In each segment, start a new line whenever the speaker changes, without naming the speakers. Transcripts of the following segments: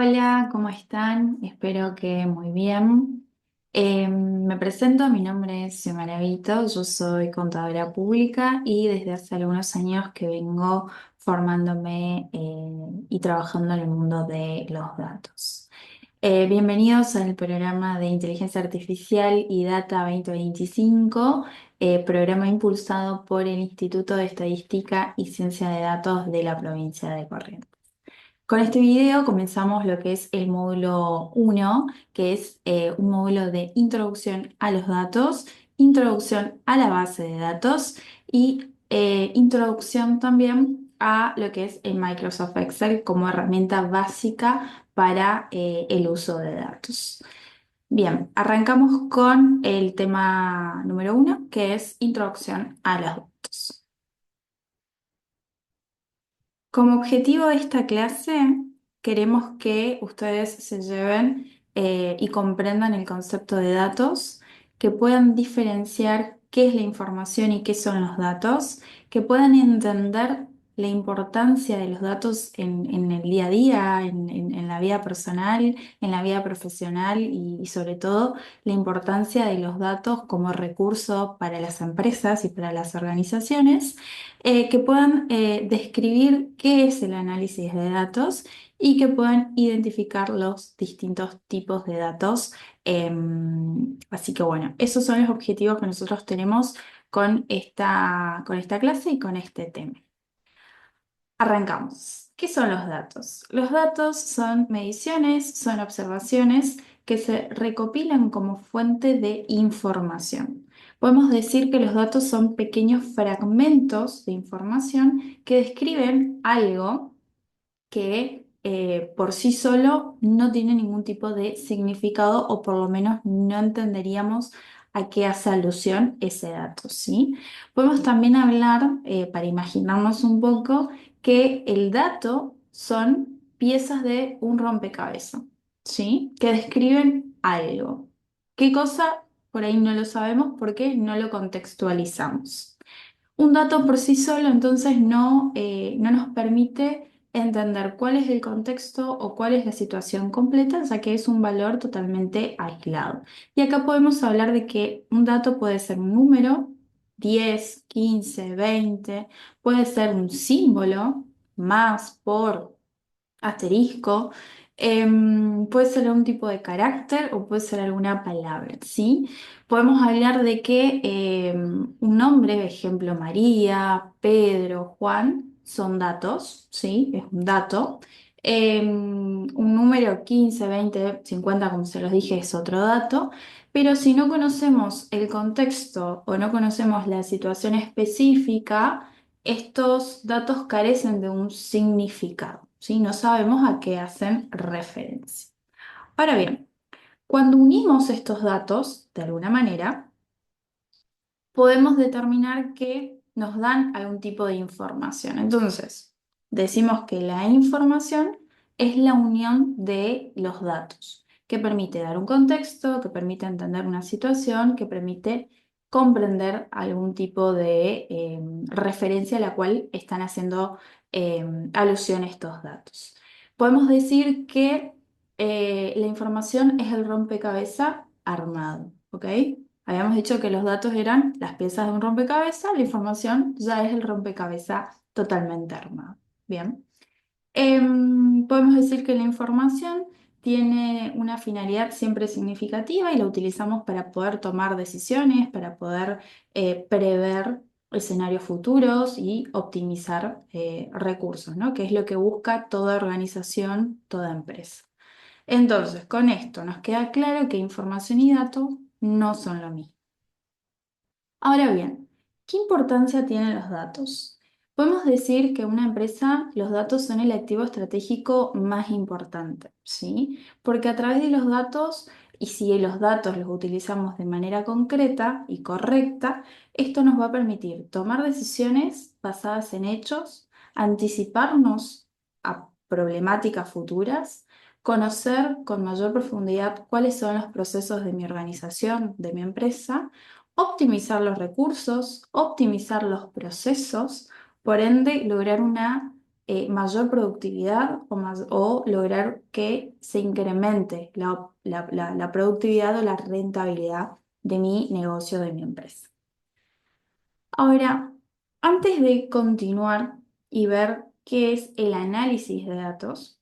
Hola, ¿cómo están? Espero que muy bien. Me presento, mi nombre es Xiomara Vito, yo soy contadora pública y desde hace algunos años que vengo formándome y trabajando en el mundo de los datos. Bienvenidos al programa de Inteligencia Artificial y Data 2025, programa impulsado por el Instituto de Estadística y Ciencia de Datos de la provincia de Corrientes. Con este video comenzamos lo que es el módulo uno, que es un módulo de introducción a los datos, introducción a la base de datos y introducción también a lo que es el Microsoft Excel como herramienta básica para el uso de datos. Bien, arrancamos con el tema número uno, que es introducción a los datos. Como objetivo de esta clase, queremos que ustedes se lleven y comprendan el concepto de datos, que puedan diferenciar qué es la información y qué son los datos, que puedan entender la importancia de los datos en el día a día, en la vida personal, en la vida profesional y sobre todo la importancia de los datos como recurso para las empresas y para las organizaciones, que puedan describir qué es el análisis de datos y que puedan identificar los distintos tipos de datos. Así que bueno, esos son los objetivos que nosotros tenemos con esta clase y con este tema. Arrancamos. ¿Qué son los datos? Los datos son mediciones, son observaciones que se recopilan como fuente de información. Podemos decir que los datos son pequeños fragmentos de información que describen algo que por sí solo no tiene ningún tipo de significado o por lo menos no entenderíamos a qué hace alusión ese dato, ¿sí? Podemos también hablar, para imaginarnos un poco, que el dato son piezas de un rompecabezas, ¿sí? Que describen algo. ¿Qué cosa? Por ahí no lo sabemos porque no lo contextualizamos. Un dato por sí solo entonces no nos permite entender cuál es el contexto o cuál es la situación completa, ya que es un valor totalmente aislado. Y acá podemos hablar de que un dato puede ser un número, 10, 15, 20, puede ser un símbolo, más, por, asterisco, puede ser algún tipo de carácter o puede ser alguna palabra, ¿sí? Podemos hablar de que un nombre, ejemplo María, Pedro, Juan, son datos, ¿sí? Es un dato. Un número 15, 20, 50, como se los dije, es otro dato. Pero si no conocemos el contexto o no conocemos la situación específica, estos datos carecen de un significado, ¿sí? No sabemos a qué hacen referencia. Ahora bien, cuando unimos estos datos, de alguna manera, podemos determinar que nos dan algún tipo de información. Entonces, decimos que la información es la unión de los datos, que permite dar un contexto, que permite entender una situación, que permite comprender algún tipo de referencia a la cual están haciendo alusión estos datos. Podemos decir que la información es el rompecabezas armado, ¿ok? Habíamos dicho que los datos eran las piezas de un rompecabezas, la información ya es el rompecabezas totalmente armado. Bien. Podemos decir que la información tiene una finalidad siempre significativa y la utilizamos para poder tomar decisiones, para poder prever escenarios futuros y optimizar recursos, ¿no? Que es lo que busca toda organización, toda empresa. Entonces, con esto nos queda claro que información y datos no son lo mismo. Ahora bien, ¿qué importancia tienen los datos? Podemos decir que en una empresa los datos son el activo estratégico más importante, ¿sí? Porque a través de los datos, y si los datos los utilizamos de manera concreta y correcta, esto nos va a permitir tomar decisiones basadas en hechos, anticiparnos a problemáticas futuras, conocer con mayor profundidad cuáles son los procesos de mi organización, de mi empresa, optimizar los recursos, optimizar los procesos, por ende lograr una mayor productividad o lograr que se incremente la productividad o la rentabilidad de mi negocio, de mi empresa. Ahora, antes de continuar y ver qué es el análisis de datos,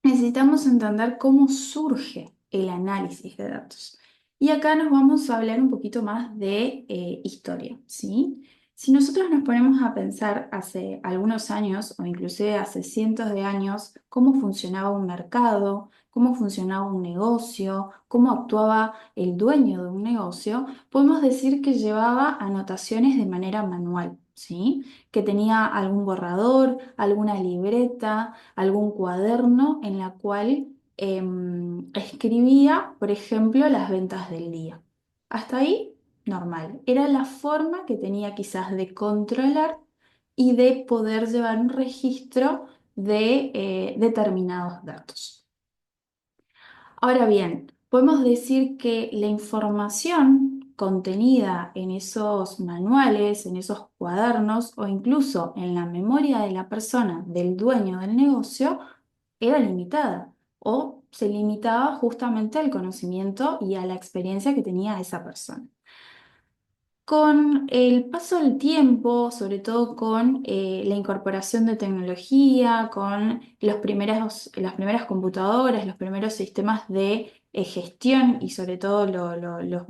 necesitamos entender cómo surge el análisis de datos. Y acá nos vamos a hablar un poquito más de historia, ¿sí? Si nosotros nos ponemos a pensar hace algunos años o inclusive hace cientos de años cómo funcionaba un mercado, cómo funcionaba un negocio, cómo actuaba el dueño de un negocio, podemos decir que llevaba anotaciones de manera manual, ¿sí? Que tenía algún borrador, alguna libreta, algún cuaderno en la cual escribía, por ejemplo, las ventas del día. Hasta ahí, normal. Era la forma que tenía quizás de controlar y de poder llevar un registro de determinados datos. Ahora bien, podemos decir que la información contenida en esos manuales, en esos cuadernos o incluso en la memoria de la persona, del dueño del negocio, era limitada o se limitaba justamente al conocimiento y a la experiencia que tenía esa persona. Con el paso del tiempo, sobre todo con la incorporación de tecnología, con las primeras computadoras, los primeros sistemas de gestión y sobre todo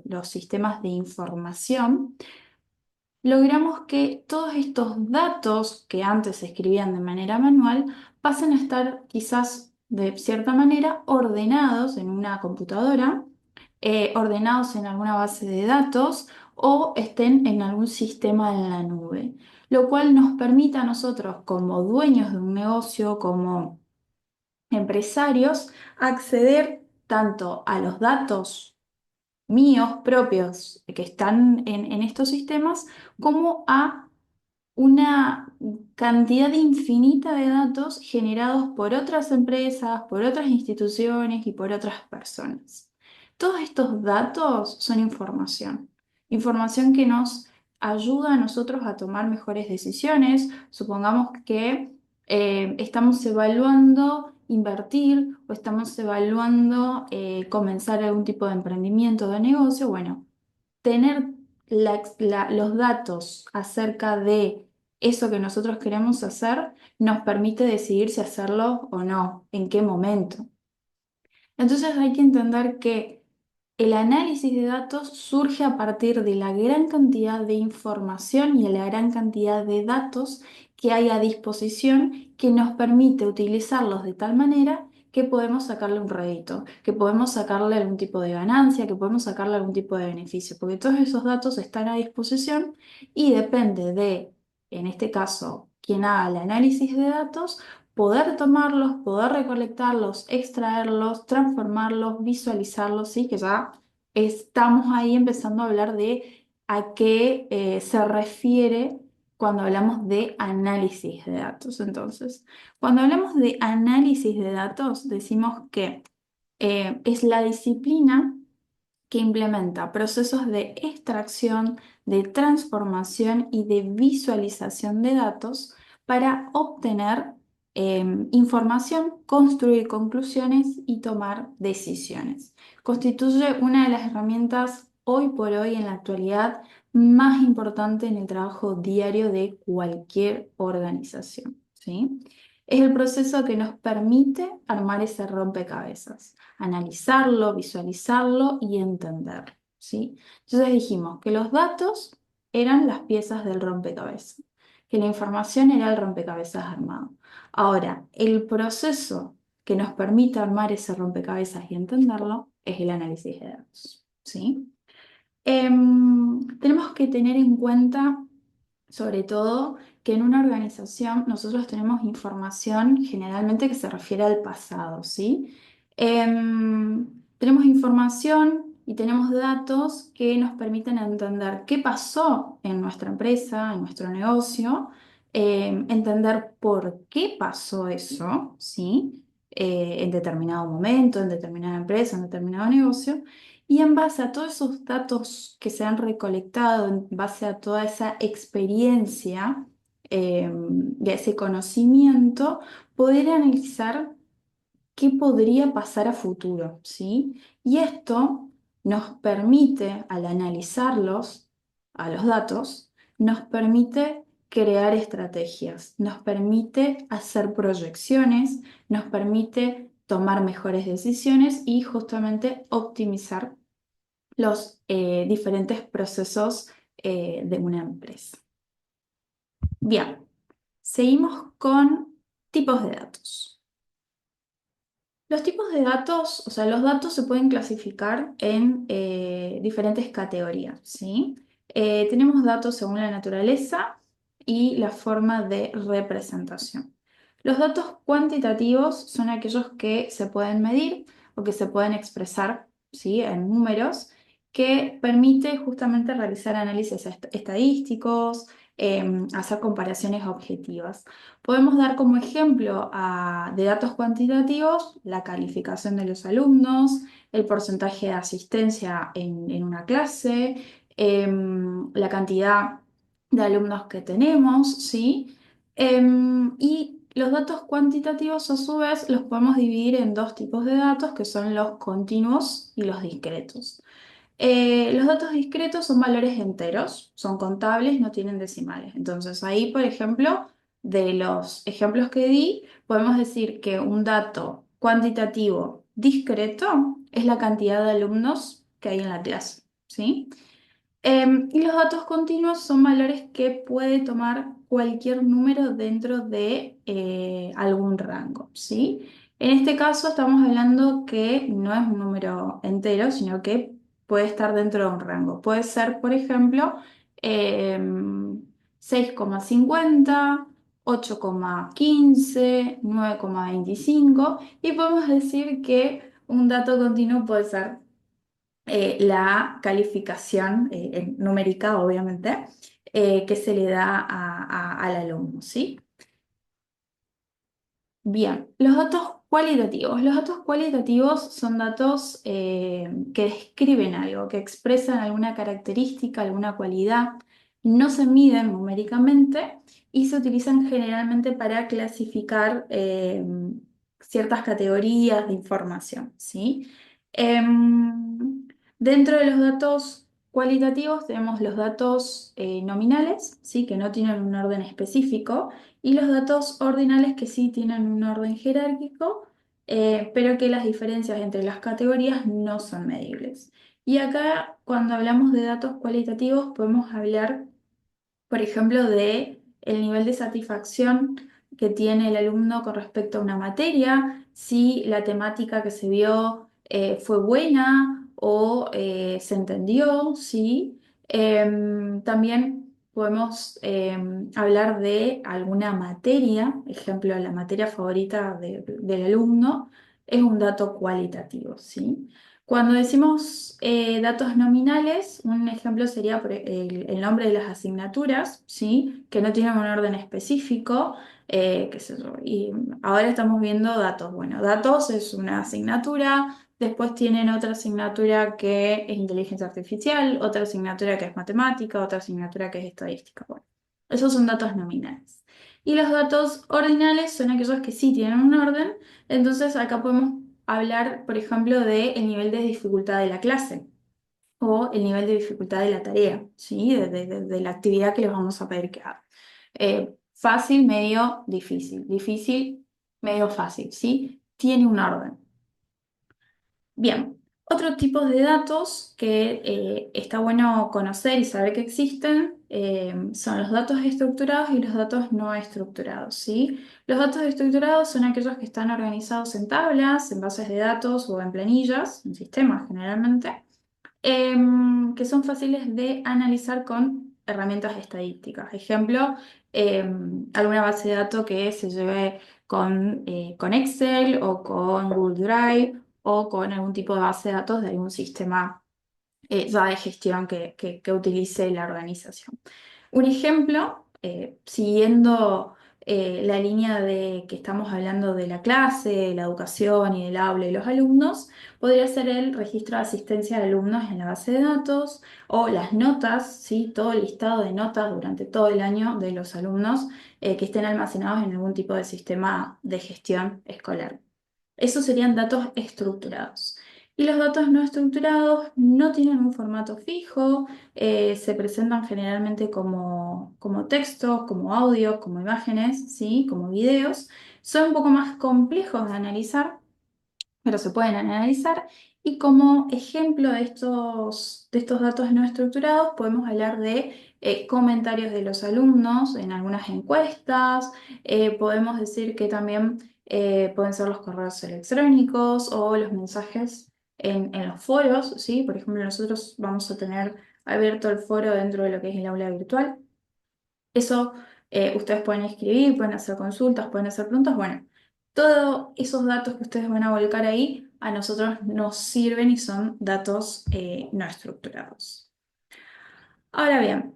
los sistemas de información, logramos que todos estos datos que antes se escribían de manera manual pasen a estar quizás de cierta manera ordenados en una computadora, ordenados en alguna base de datos o estén en algún sistema en la nube, lo cual nos permite a nosotros como dueños de un negocio, como empresarios, acceder tanto a los datos míos propios que están en estos sistemas, como a una cantidad infinita de datos generados por otras empresas, por otras instituciones y por otras personas. Todos estos datos son información, información que nos ayuda a nosotros a tomar mejores decisiones. Supongamos que estamos evaluando invertir o estamos evaluando comenzar algún tipo de emprendimiento de negocio. Bueno, tener los datos acerca de eso que nosotros queremos hacer nos permite decidir si hacerlo o no, en qué momento. Entonces hay que entender que el análisis de datos surge a partir de la gran cantidad de información y la gran cantidad de datos que hay a disposición que nos permite utilizarlos de tal manera que podemos sacarle un rédito, que podemos sacarle algún tipo de ganancia, que podemos sacarle algún tipo de beneficio, porque todos esos datos están a disposición y depende de, en este caso, quien haga el análisis de datos, poder tomarlos, poder recolectarlos, extraerlos, transformarlos, visualizarlos, sí, que ya estamos ahí empezando a hablar de a qué se refiere cuando hablamos de análisis de datos. Entonces, cuando hablamos de análisis de datos, decimos que es la disciplina que implementa procesos de extracción, de transformación y de visualización de datos para obtener información, construir conclusiones y tomar decisiones. Constituye una de las herramientas hoy por hoy en la actualidad más importante en el trabajo diario de cualquier organización, ¿sí? Es el proceso que nos permite armar ese rompecabezas, analizarlo, visualizarlo y entenderlo, ¿sí? Entonces dijimos que los datos eran las piezas del rompecabezas, que la información era el rompecabezas armado. Ahora, el proceso que nos permite armar ese rompecabezas y entenderlo es el análisis de datos, ¿sí? Tenemos que tener en cuenta, sobre todo, que en una organización nosotros tenemos información generalmente que se refiere al pasado, ¿sí? Tenemos información y tenemos datos que nos permiten entender qué pasó en nuestra empresa, en nuestro negocio, entender por qué pasó eso, ¿sí? En determinado momento, en determinada empresa, en determinado negocio. Y en base a todos esos datos que se han recolectado, en base a toda esa experiencia y a ese conocimiento, poder analizar qué podría pasar a futuro, ¿sí? Y esto nos permite, al analizarlos, a los datos, nos permite crear estrategias, nos permite hacer proyecciones, nos permite tomar mejores decisiones y justamente optimizar los diferentes procesos de una empresa. Bien, seguimos con tipos de datos. Los tipos de datos, o sea, los datos se pueden clasificar en diferentes categorías, ¿sí? Tenemos datos según la naturaleza y la forma de representación. Los datos cuantitativos son aquellos que se pueden medir o que se pueden expresar, ¿sí? En números, que permite justamente realizar análisis estadísticos, hacer comparaciones objetivas. Podemos dar como ejemplo de datos cuantitativos la calificación de los alumnos, el porcentaje de asistencia en una clase, la cantidad de alumnos que tenemos, ¿sí? Y los datos cuantitativos a su vez los podemos dividir en dos tipos de datos que son los continuos y los discretos. Los datos discretos son valores enteros, son contables, no tienen decimales. Entonces ahí, por ejemplo, de los ejemplos que di, podemos decir que un dato cuantitativo discreto es la cantidad de alumnos que hay en la clase, ¿sí? Y los datos continuos son valores que puede tomar cualquier número dentro de algún rango, ¿sí? En este caso estamos hablando que no es un número entero, sino que puede estar dentro de un rango. Puede ser, por ejemplo, 6,50, 8,15, 9,25 y podemos decir que un dato continuo puede ser la calificación numérica, obviamente, que se le da al alumno, ¿sí? Bien, los datos cualitativos. Los datos cualitativos son datos que describen algo, que expresan alguna característica, alguna cualidad, no se miden numéricamente y se utilizan generalmente para clasificar ciertas categorías de información, ¿sí? Dentro de los datos cualitativos tenemos los datos nominales, ¿sí? Que no tienen un orden específico y los datos ordinales que sí tienen un orden jerárquico, pero que las diferencias entre las categorías no son medibles. Y acá, cuando hablamos de datos cualitativos, podemos hablar, por ejemplo, de el nivel de satisfacción que tiene el alumno con respecto a una materia, si la temática que se vio fue buena o se entendió, ¿sí? También podemos hablar de alguna materia, ejemplo, la materia favorita del alumno es un dato cualitativo, ¿sí? Cuando decimos datos nominales, un ejemplo sería el nombre de las asignaturas, ¿sí? Que no tienen un orden específico, qué sé yo. Y ahora estamos viendo datos. Bueno, datos es una asignatura, después tienen otra asignatura que es inteligencia artificial, otra asignatura que es matemática, otra asignatura que es estadística. Bueno, esos son datos nominales. Y los datos ordinales son aquellos que sí tienen un orden, entonces acá podemos hablar, por ejemplo, del nivel de dificultad de la clase o el nivel de dificultad de la tarea, ¿sí? De la actividad que les vamos a pedir que hagan. Fácil, medio, difícil. Difícil, medio fácil, ¿sí? Tiene un orden. Bien, otro tipo de datos que está bueno conocer y saber que existen son los datos estructurados y los datos no estructurados, ¿sí? Los datos estructurados son aquellos que están organizados en tablas, en bases de datos o en planillas, en sistemas generalmente, que son fáciles de analizar con herramientas estadísticas. Ejemplo, alguna base de datos que se lleve con Excel o con Google Drive o con algún tipo de base de datos de algún sistema ya de gestión que utilice la organización. Un ejemplo, siguiendo la línea de que estamos hablando de la clase, la educación y del aula y los alumnos, podría ser el registro de asistencia de alumnos en la base de datos o las notas, ¿sí? Todo el listado de notas durante todo el año de los alumnos que estén almacenados en algún tipo de sistema de gestión escolar. Esos serían datos estructurados. Y los datos no estructurados no tienen un formato fijo, se presentan generalmente como textos, como audios, como imágenes, ¿sí? Como videos. Son un poco más complejos de analizar, pero se pueden analizar. Y como ejemplo de estos datos no estructurados, podemos hablar de comentarios de los alumnos en algunas encuestas, podemos decir que también pueden ser los correos electrónicos o los mensajes en los foros, ¿sí? Por ejemplo, nosotros vamos a tener abierto el foro dentro de lo que es el aula virtual. Eso ustedes pueden escribir, pueden hacer consultas, pueden hacer preguntas. Bueno, todos esos datos que ustedes van a volcar ahí a nosotros nos sirven y son datos no estructurados. Ahora bien,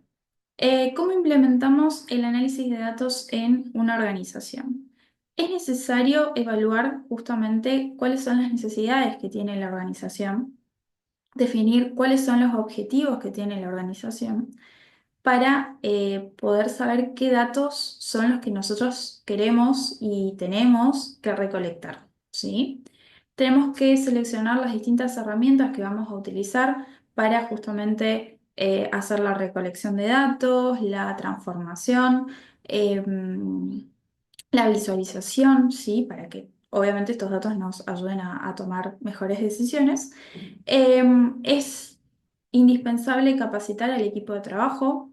¿cómo implementamos el análisis de datos en una organización? Es necesario evaluar justamente cuáles son las necesidades que tiene la organización, definir cuáles son los objetivos que tiene la organización para poder saber qué datos son los que nosotros queremos y tenemos que recolectar, ¿sí? Tenemos que seleccionar las distintas herramientas que vamos a utilizar para justamente hacer la recolección de datos, la transformación, la visualización, ¿sí? Para que obviamente estos datos nos ayuden a tomar mejores decisiones. Es indispensable capacitar al equipo de trabajo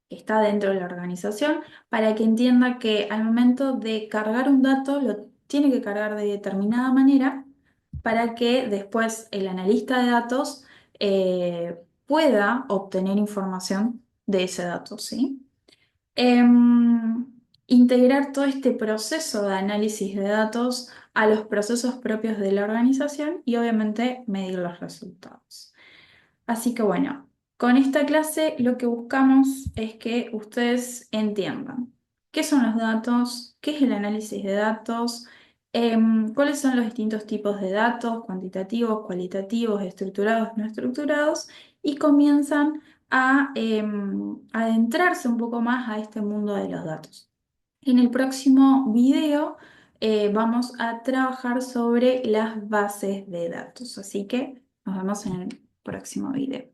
que está dentro de la organización para que entienda que al momento de cargar un dato lo tiene que cargar de determinada manera para que después el analista de datos pueda obtener información de ese dato, ¿sí? Integrar todo este proceso de análisis de datos a los procesos propios de la organización y obviamente medir los resultados. Así que bueno, con esta clase lo que buscamos es que ustedes entiendan qué son los datos, qué es el análisis de datos, cuáles son los distintos tipos de datos, cuantitativos, cualitativos, estructurados, no estructurados, y comienzan a adentrarse un poco más a este mundo de los datos. En el próximo video vamos a trabajar sobre las bases de datos, así que nos vemos en el próximo video.